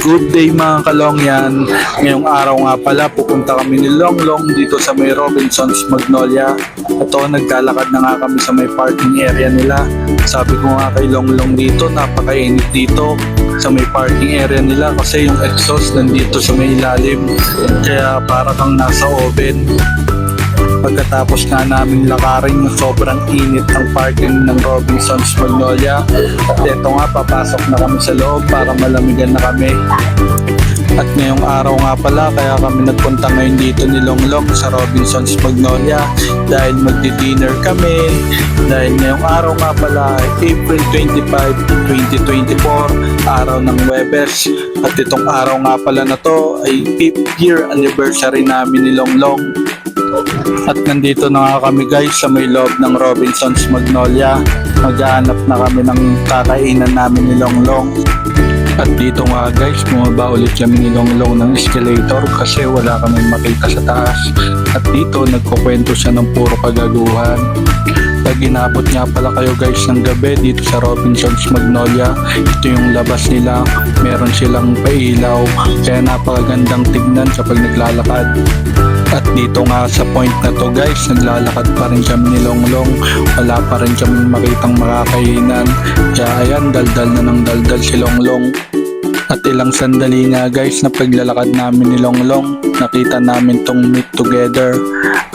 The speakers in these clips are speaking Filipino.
Good day mga kalongyan. Ngayong araw nga pala pupunta kami ni Longlong dito sa may Robinsons Magnolia. Ito naglalakad na nga kami sa may parking area nila. Sabi ko nga kay Longlong dito, napakainit dito sa may parking area nila kasi yung exhaust nandito sa may ilalim. Kaya para kang nasa oven. Pagkatapos nga namin lakarin yung sobrang init ng parking ng Robinsons Magnolia. At eto nga, papasok na kami sa loob para malamigan na kami. At ngayong araw nga pala, kaya kami nagpunta ngayon dito ni Longlong sa Robinsons Magnolia dahil magdi-dinner kami. Dahil ngayong araw nga pala, April 25, 2024, araw ng Huwebes. At itong araw nga pala na to ay 5th year anniversary namin ni Longlong. At nandito na nga kami guys sa may loob ng Robinsons Magnolia. Maghahanap na kami ng kakainan namin ni Longlong. At dito nga guys, bumaba ulit kami ni Longlong ng escalator kasi wala kaming makita sa taas. At dito nagkukwento siya ng puro kagaguhan. Pag inabot nga pala kayo guys ng gabi dito sa Robinsons Magnolia, ito yung labas nila. Meron silang pailaw kaya napakagandang tignan kapag naglalakad. At dito nga sa point na to guys, naglalakad pa rin kami ni Longlong. Wala pa rin kami makitang makakainan. Kaya ayan, daldal na ng daldal si Longlong. At ilang sandali nga guys na paglalakad namin ni Longlong, nakita namin tong meet together.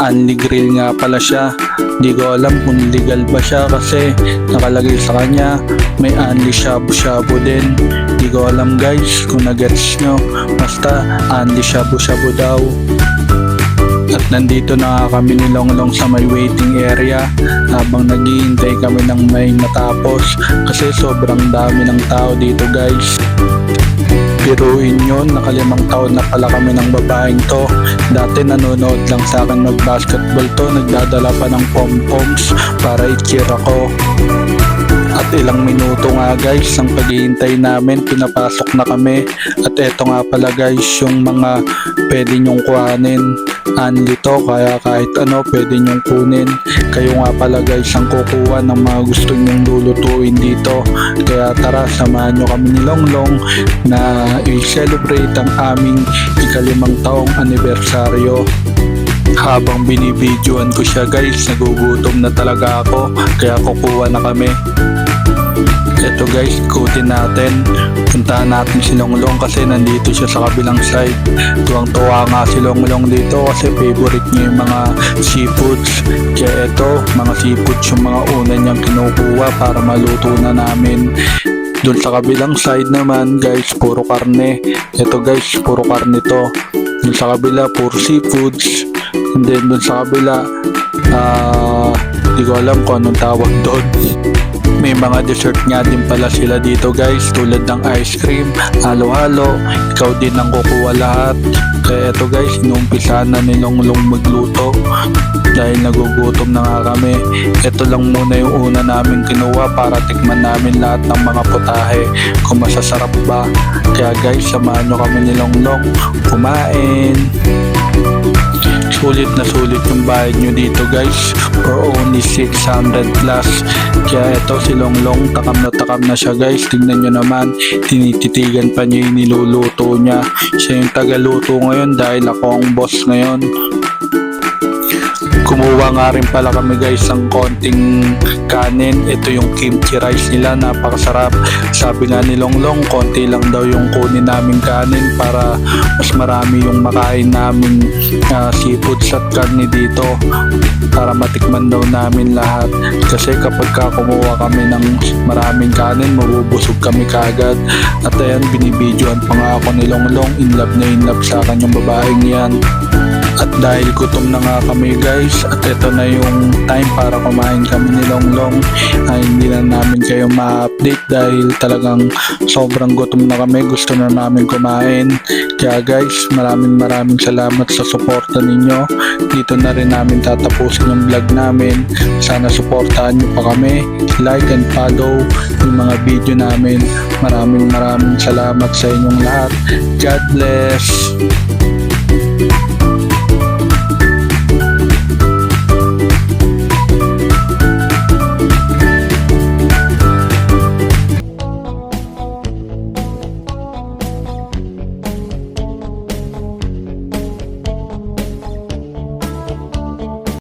Unli grill nga pala siya. Di ko alam kung legal ba siya kasi nakalagay sa kanya may unli shabu-shabu din. Di ko alam guys kung nagets nyo. Basta unli shabu-shabu daw. At nandito na nga kami ni Longlong sa may waiting area habang naghihintay kami ng may matapos kasi sobrang dami ng tao dito guys. Biruin nyo, nakalimang taon na pala kami ng babaeng to. Dati nanonood lang sa akin mag-basketball to, nagdadala pa ng pom-poms para i-cheer ako. At ilang minuto nga guys, ang paghihintay namin, pinapasok na kami. At eto nga pala guys, yung mga pwede nyong kuhanin. Unli to, kaya kahit ano pwede nyong kunin. Kayo nga pala guys ang kukuha ng mga gusto nyong lulutuin dito. Kaya tara, samahan nyo kami ni Longlong na i-celebrate ang aming ika-5 taong anibersaryo. Habang binibidyoan ko siya guys, nagugutom na talaga ako, kaya kukuha na kami. Ito guys, ikutin natin. Puntahan natin si Longlong kasi nandito siya sa kabilang side. Tuwang-tuwa nga si Longlong dito kasi favorite niya yung mga seafoods. Kaya ito, mga seafoods yung mga una niyang kinukuha para maluto na namin. Doon sa kabilang side naman guys, puro karne. Ito guys, puro karne to. Doon sa kabila, puro seafoods. And then doon sa kabila, di ko alam kung anong tawag doon. May mga dessert nga din pala sila dito guys, tulad ng ice cream, halo-halo. Ikaw din ang kukuha lahat. Kaya eto guys, inuumpisahan na ni Longlong magluto dahil nagugutom na nga kami. Ito lang muna yung una namin kinuha para tikman namin lahat ng mga putahe kung masasarap ba. Kaya guys, samahan nyo kami ni Longlong kumain. Sulit na sulit yung bayad nyo dito guys, for only 600 plus. Kaya ito si Longlong, takam na siya guys. Tingnan nyo naman, tinititigan pa niya yung niluluto niya. Siya yung tagaluto ngayon dahil ako ang boss ngayon. Kumuha nga rin pala kami guys ng konting kanin. Ito yung kimchi rice nila, napakasarap. Sabi nga ni Longlong, konti lang daw yung kunin namin kanin para mas marami yung makain namin seafoods at karne dito, para matikman daw namin lahat. Kasi kapag kumuha kami ng maraming kanin, mabubusog kami kagad. At ayan, binibidyoan pa nga ako ni Longlong. In love sa akin yung babaeng yan. At dahil gutom na nga kami guys, at ito na yung time para kumain kami ni Longlong, ay hindi na namin kayo ma-update dahil talagang sobrang gutom na kami, gusto na namin kumain. Kaya guys, maraming salamat sa suporta ninyo. Dito na rin namin tatapusin yung vlog namin. Sana suportahan nyo pa kami, like and follow yung mga video namin. Maraming salamat sa inyong lahat. God bless.